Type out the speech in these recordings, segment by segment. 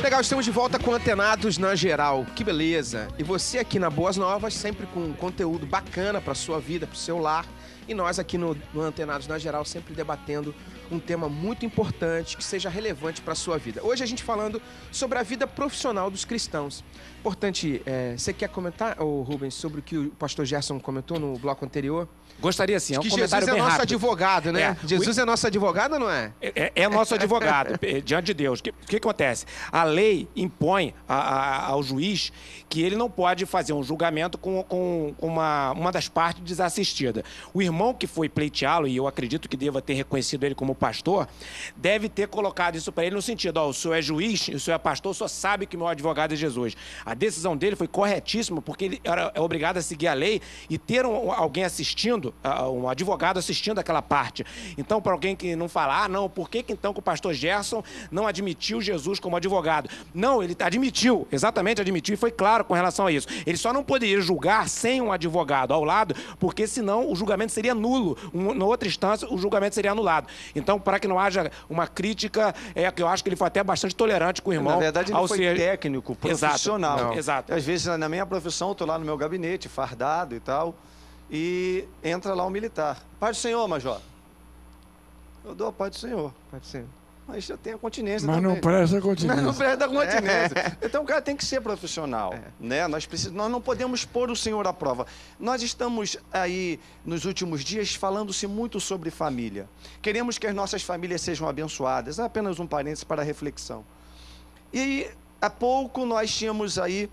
Legal, estamos de volta com Antenados na Geral. Que beleza! E você aqui na Boas Novas, sempre com conteúdo bacana para sua vida, para o seu lar. E nós aqui no Antenados na Geral, sempre debatendo um tema muito importante, que seja relevante para a sua vida. Hoje a gente falando sobre a vida profissional dos cristãos. Importante, você quer comentar, Rubens, sobre o que o pastor Gerson comentou no bloco anterior? Gostaria sim, é um comentário Jesus bem é nosso rápido. advogado, né? Jesus é nosso advogado ou não é? É nosso advogado, diante de Deus. O que acontece? A lei impõe ao juiz que ele não pode fazer um julgamento com uma das partes desassistida. O irmão que foi pleiteá-lo, e eu acredito que deva ter reconhecido ele como pastor, deve ter colocado isso para ele no sentido, o senhor é juiz, o senhor é pastor, o senhor sabe que meu advogado é Jesus. A decisão dele foi corretíssima, porque ele é obrigado a seguir a lei e ter alguém assistindo, um advogado assistindo aquela parte. Então, para alguém que não fala, não, por que então que o pastor Gerson não admitiu Jesus como advogado? Não, ele admitiu, exatamente admitiu, e foi claro com relação a isso. Ele só não poderia julgar sem um advogado ao lado, porque senão o julgamento seria nulo. Na outra instância, o julgamento seria anulado. Então, para que não haja uma crítica, que eu acho que ele foi até bastante tolerante com o irmão. Na verdade, ele foi técnico, profissional. Exato. Às vezes, na minha profissão, eu estou lá no meu gabinete, fardado e tal, e entra lá um militar. Paz do Senhor, major. Eu dou a paz do Senhor. Pode ser. Mas já tem a continência Mas também. não presta a continência. Não presta a continência. Então o cara tem que ser profissional. Né? Nós não podemos pôr o Senhor à prova. Nós estamos aí, nos últimos dias, falando-se muito sobre família. Queremos que as nossas famílias sejam abençoadas. É apenas um parênteses para a reflexão. E há pouco nós tínhamos aí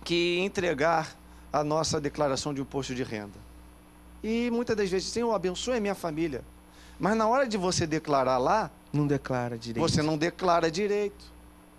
que entregar a nossa declaração de imposto de renda. E muitas das vezes, Senhor, abençoe a minha família. Mas na hora de você declarar lá, não declara direito. Você não declara direito.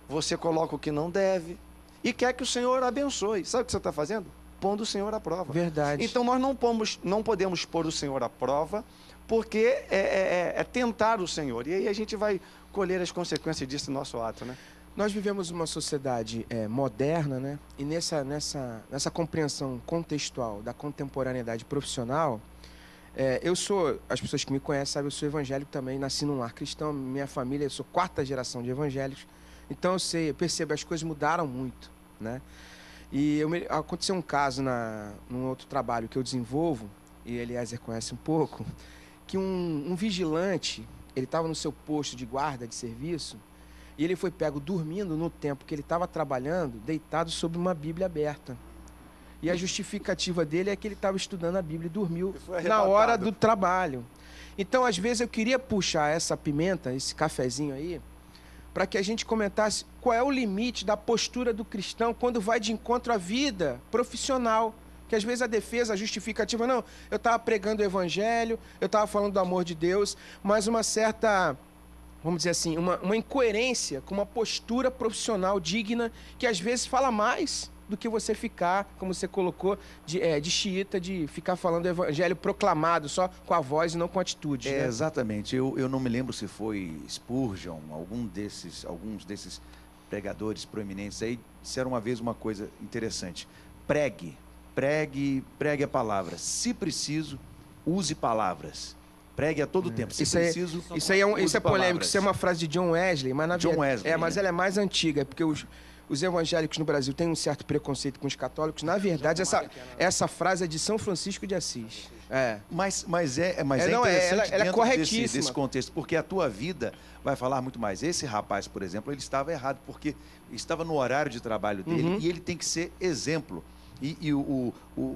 Você coloca o que não deve. E quer que o Senhor abençoe. Sabe o que você está fazendo? Pondo o Senhor à prova. Verdade. Então nós não podemos pôr o Senhor à prova, porque é tentar o Senhor. E aí a gente vai colher as consequências disso no nosso ato, né? Nós vivemos uma sociedade moderna, né? E nessa compreensão contextual da contemporaneidade profissional, as pessoas que me conhecem sabem, eu sou evangélico também, nasci num lar cristão, minha família, eu sou 4ª geração de evangélicos, então eu percebo, as coisas mudaram muito, né? E aconteceu um caso num outro trabalho que eu desenvolvo, e Eliezer conhece um pouco, que um vigilante, ele estava no seu posto de guarda de serviço, e ele foi pego dormindo no tempo que ele estava trabalhando, deitado sobre uma Bíblia aberta. E a justificativa dele é que ele estava estudando a Bíblia e dormiu na hora do trabalho. Então, às vezes, eu queria puxar essa pimenta, esse cafezinho aí, para que a gente comentasse qual é o limite da postura do cristão quando vai de encontro à vida profissional. Que às vezes a defesa, a justificativa, não, eu estava pregando o evangelho, eu estava falando do amor de Deus, mas uma certa, vamos dizer assim, uma incoerência com uma postura profissional digna, que às vezes fala mais do que você ficar, como você colocou, de xiita, de ficar falando o evangelho proclamado só com a voz e não com a atitude. Né? Exatamente. Eu não me lembro se foi Spurgeon, alguns desses pregadores proeminentes aí, disseram uma vez uma coisa interessante. Pregue a palavra. Se preciso, use palavras. Pregue a todo tempo. Se preciso, isso é polêmico. Isso é uma frase de John Wesley, mas mas ela é mais antiga, porque os evangélicos no Brasil têm um certo preconceito com os católicos. Na verdade, essa frase é de São Francisco de Assis. Mas é interessante ela é corretíssima. Desse contexto, porque a tua vida vai falar muito mais. Esse rapaz, por exemplo, ele estava errado, porque estava no horário de trabalho dele e ele tem que ser exemplo. E o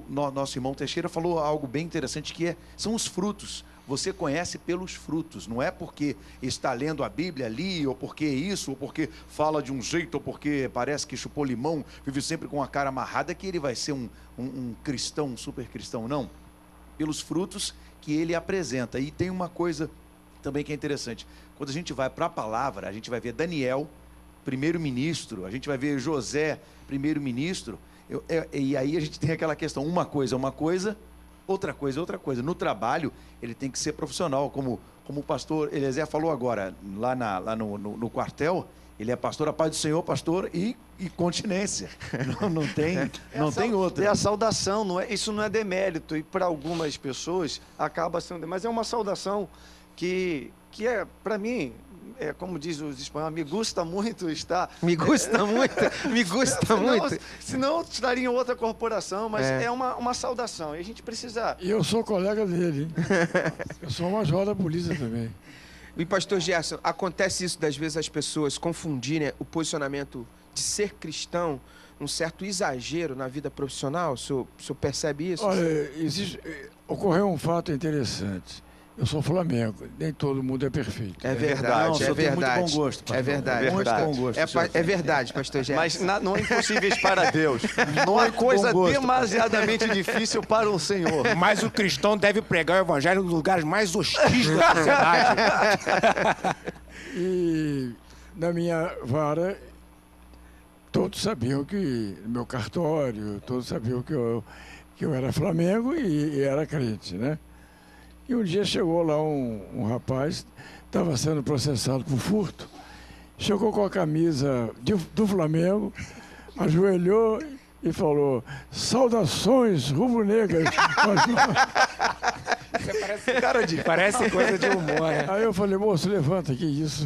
nosso irmão Teixeira falou algo bem interessante, que são os frutos. Você conhece pelos frutos, não é porque está lendo a Bíblia ali, ou porque isso, ou porque fala de um jeito, ou porque parece que chupou limão, vive sempre com a cara amarrada, que ele vai ser um cristão, um super cristão, não. Pelos frutos que ele apresenta. E tem uma coisa também que é interessante. Quando a gente vai para a palavra, a gente vai ver Daniel, primeiro-ministro, a gente vai ver José, primeiro-ministro, e aí a gente tem aquela questão, uma coisa, outra coisa. No trabalho, ele tem que ser profissional, como o pastor Eliezer falou agora, lá no quartel, ele é pastor, a paz do Senhor, pastor, e continência. Não tem outra. É a saudação, isso não é demérito, e para algumas pessoas acaba sendo, mas é uma saudação que é, para mim, como diz os espanhóis, me gusta muito estar... Me gusta muito, me gusta muito. Senão estaria em outra corporação, mas é uma saudação. E a gente precisa... E eu sou colega dele, hein? Eu sou major da polícia também. E pastor Gerson, acontece isso das vezes as pessoas confundirem o posicionamento de ser cristão, um certo exagero na vida profissional? O senhor percebe isso? Olha, ocorreu um fato interessante. Eu sou Flamengo, nem todo mundo é perfeito. É verdade, Não, é verdade. Muito bom gosto, pastor. É verdade. Muito bom gosto. É verdade, pastor Gerson. Mas não impossíveis para Deus. Não há coisa demasiadamente difícil para o Senhor. Mas o cristão deve pregar o evangelho nos lugares mais hostis da sociedade. E na minha vara, todos sabiam que, no meu cartório, todos sabiam que eu era Flamengo e era crente, né? E um dia chegou lá um rapaz, estava sendo processado por furto, chegou com a camisa do Flamengo, ajoelhou e falou: saudações rubro-negras. Parece coisa de humor, né? Aí eu falei: moço, levanta, que isso?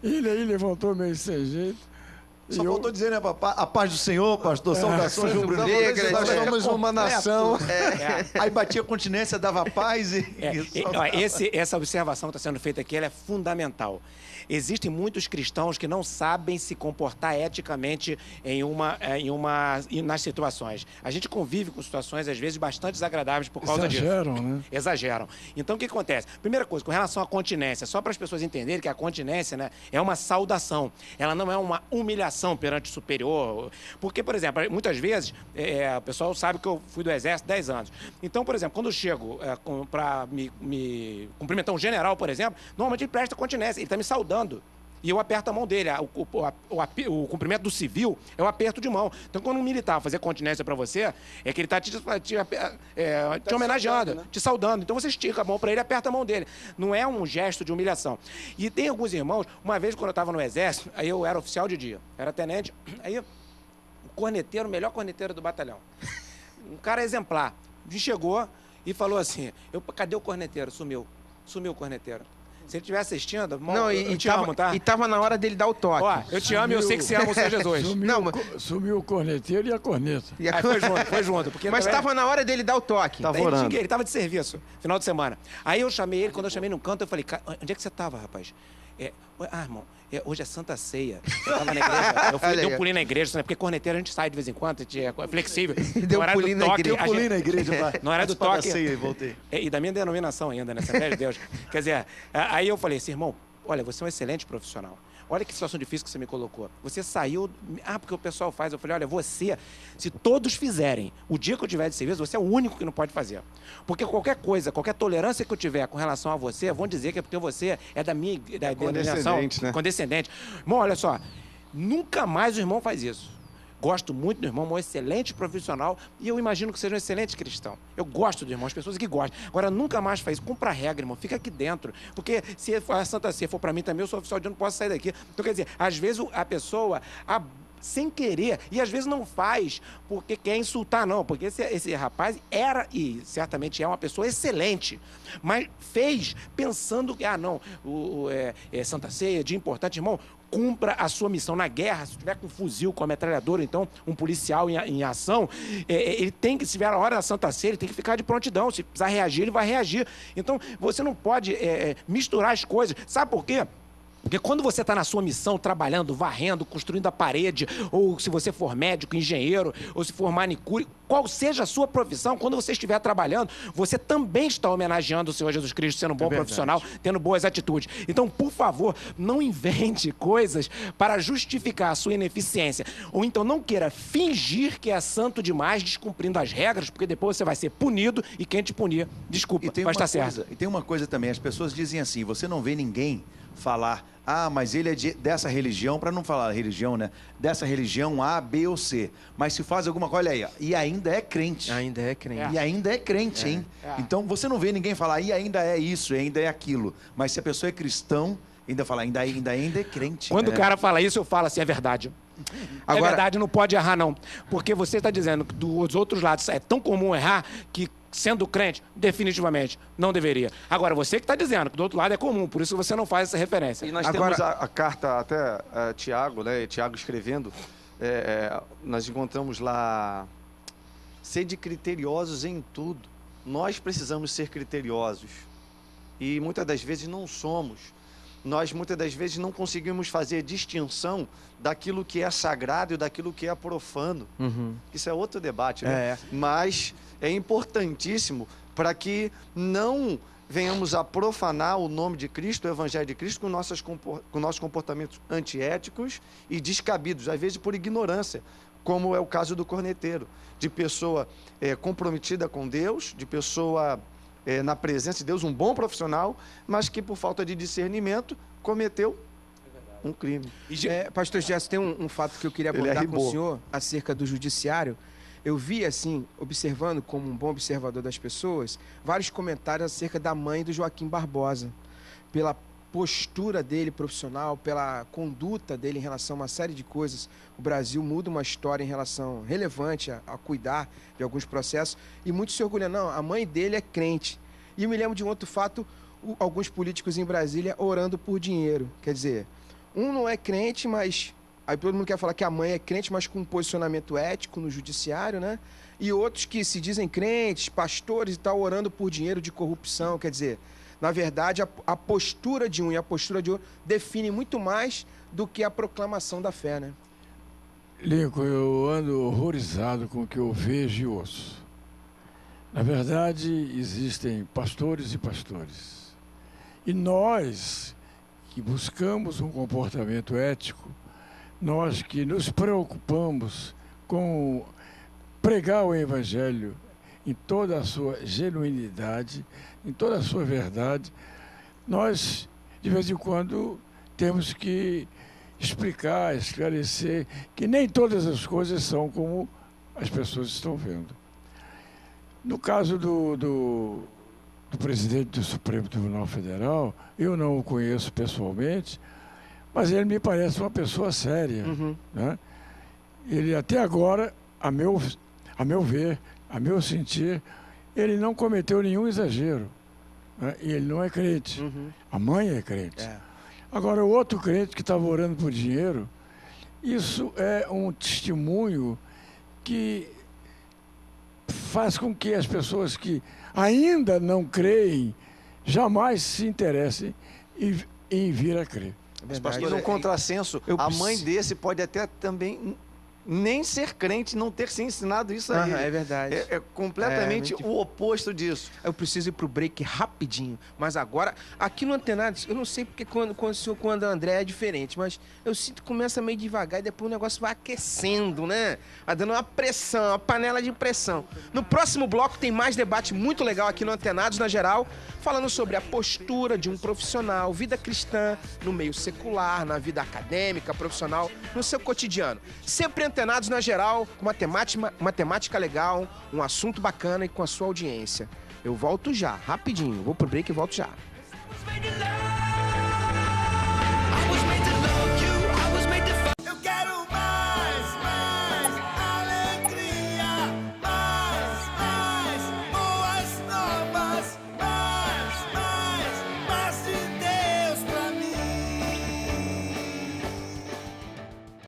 Ele aí levantou meio sem jeito. Só faltou dizer, né, a paz do Senhor, pastor, saudações rubro-negras. Nós somos uma nação. Aí batia continência, dava paz Essa observação que está sendo feita aqui, ela é fundamental. Existem muitos cristãos que não sabem se comportar eticamente nas situações. A gente convive com situações, às vezes, bastante desagradáveis por causa disso. Exageram, né? Exageram. Então, o que acontece? Primeira coisa, com relação à continência, só para as pessoas entenderem que a continência, né, é uma saudação. Ela não é uma humilhação perante o superior. Porque, por exemplo, muitas vezes, o pessoal sabe que eu fui do Exército 10 anos. Então, por exemplo, quando eu chego para me cumprimentar um general, por exemplo, normalmente ele presta continência, ele está me saudando. E eu aperto a mão dele. O cumprimento do civil é o aperto de mão. Então, quando um militar fazer continência para você, é que ele está te homenageando, né? Te saudando. Então, você estica a mão para ele e aperta a mão dele. Não é um gesto de humilhação. E tem alguns irmãos, uma vez quando eu estava no Exército, aí eu era oficial de dia, era tenente, aí o corneteiro, o melhor corneteiro do batalhão, um cara exemplar, me chegou e falou assim: cadê o corneteiro? Sumiu o corneteiro. Se ele estiver assistindo, eu te amo, tá? E tava na hora dele dar o toque. Ó, eu te amo e eu sei que você ama o Senhor Jesus. Sumiu o corneteiro e a corneta. Foi junto. Porque mas também... tava na hora dele dar o toque. Ele tava de serviço, final de semana. Aí eu chamei ele, quando eu chamei num canto, eu falei: onde é que você tava, rapaz? Irmão, hoje é Santa Ceia. Eu tava na igreja. Dei um pulinho na igreja, né? Porque corneteiro a gente sai de vez em quando, a gente é flexível. Deu um pulinho na igreja. Na hora do toque. Ceia e voltei. E da minha denominação ainda, né? Assembleia de Deus. Quer dizer, aí eu falei assim: irmão, olha, você é um excelente profissional. Olha que situação difícil que você me colocou. Você saiu... porque o pessoal faz. Eu falei: olha, você, se todos fizerem, o dia que eu tiver de serviço, você é o único que não pode fazer. Porque qualquer coisa, qualquer tolerância que eu tiver com relação a você, vão dizer que é porque você é da minha denominação. Né? Condescendente. Irmão, olha só, nunca mais o irmão faz isso. Gosto muito do irmão, um excelente profissional, e eu imagino que seja um excelente cristão. Eu gosto do irmão, as pessoas que gostam. Agora, nunca mais faz isso. Cumpra a regra, irmão. Fica aqui dentro. Porque se a Santa Ceia for para mim também, eu sou oficial de dia, não posso sair daqui. Então, quer dizer, às vezes a pessoa... sem querer, e às vezes não faz porque quer insultar, não, porque esse rapaz era, e certamente é uma pessoa excelente, mas fez pensando que, Santa Ceia, dia importante, irmão, cumpra a sua missão na guerra. Se tiver com um fuzil, com a metralhadora, então, um policial em ação, ele tem que, se tiver a hora da Santa Ceia, ele tem que ficar de prontidão. Se precisar reagir, ele vai reagir. Então, você não pode misturar as coisas. Sabe por quê? Porque quando você está na sua missão, trabalhando, varrendo, construindo a parede, ou se você for médico, engenheiro, ou se for manicure, qual seja a sua profissão, quando você estiver trabalhando, você também está homenageando o Senhor Jesus Cristo, sendo um bom profissional, tendo boas atitudes. Então, por favor, não invente coisas para justificar a sua ineficiência. Ou então não queira fingir que é santo demais, descumprindo as regras, porque depois você vai ser punido e quem te punir, desculpa, vai estar certo. E tem uma coisa também, as pessoas dizem assim: você não vê ninguém falar: mas ele é dessa religião, para não falar religião, né? Dessa religião A, B ou C. Mas se faz alguma coisa, olha aí, e ainda é crente. Ainda é crente. E ainda é crente, hein? Então você não vê ninguém falar: e ainda é isso, e ainda é aquilo. Mas se a pessoa é cristão, ainda fala: ainda é crente. Quando o cara fala isso, eu falo assim: é verdade. Agora, é verdade, não pode errar, não. Porque você está dizendo que dos outros lados é tão comum errar que sendo crente, definitivamente não deveria. Agora, você que está dizendo que do outro lado é comum, por isso você não faz essa referência. E nós Agora... temos a carta até Tiago, né? Tiago escrevendo, nós encontramos lá, sede criteriosos em tudo. Nós precisamos ser criteriosos e muitas das vezes não somos. Nós muitas das vezes não conseguimos fazer distinção daquilo que é sagrado e daquilo que é profano. Isso é outro debate, né? Mas é importantíssimo para que não venhamos a profanar o nome de Cristo, o Evangelho de Cristo, com nossos comportamentos antiéticos e descabidos, às vezes por ignorância, como é o caso do corneteiro, de pessoa comprometida com Deus, de pessoa na presença de Deus, um bom profissional, mas que por falta de discernimento cometeu um crime. Pastor Gerson, tem um fato que eu queria abordar com o senhor acerca do judiciário. Eu vi, assim, observando como um bom observador das pessoas, vários comentários acerca da mãe do Joaquim Barbosa, pela postura dele profissional, pela conduta dele em relação a uma série de coisas. O Brasil muda uma história em relação relevante a cuidar de alguns processos, e muitos se orgulham, não, a mãe dele é crente. E eu me lembro de um outro fato, alguns políticos em Brasília orando por dinheiro. Quer dizer, um não é crente, mas... Aí todo mundo quer falar que a mãe é crente, mas com um posicionamento ético no judiciário, né? E outros que se dizem crentes, pastores e tal, orando por dinheiro de corrupção. Quer dizer, na verdade, a postura de um e a postura de outro define muito mais do que a proclamação da fé, né? Lincoln, eu ando horrorizado com o que eu vejo e ouço. Na verdade, existem pastores e pastores. E nós, que buscamos um comportamento ético, nós que nos preocupamos com pregar o Evangelho em toda a sua genuinidade, em toda a sua verdade, nós, de vez em quando, temos que explicar, esclarecer que nem todas as coisas são como as pessoas estão vendo. No caso do presidente do Supremo Tribunal Federal, eu não o conheço pessoalmente, mas ele me parece uma pessoa séria. Né? Ele até agora, a meu ver, a meu sentir, ele não cometeu nenhum exagero. Né? E ele não é crente. A mãe é crente. Agora, o outro crente que estava orando por dinheiro, isso é um testemunho que faz com que as pessoas que ainda não creem jamais se interessem em vir a crer. E num contrassenso, a mãe desse pode até também nem ser crente, não ter se ensinado isso a ele. É verdade. É completamente o oposto disso. Eu preciso ir pro break rapidinho, mas agora, aqui no Antenados, eu não sei porque quando o André é diferente, mas eu sinto que começa meio devagar e depois o negócio vai aquecendo, né? Vai dando uma pressão, uma panela de pressão. No próximo bloco tem mais debate muito legal aqui no Antenados, na geral, falando sobre a postura de um profissional, vida cristã, no meio secular, na vida acadêmica, profissional, no seu cotidiano. Sempre Antenados na geral, com uma temática legal, um assunto bacana e com a sua audiência. Eu volto já, rapidinho. Vou pro break e volto já.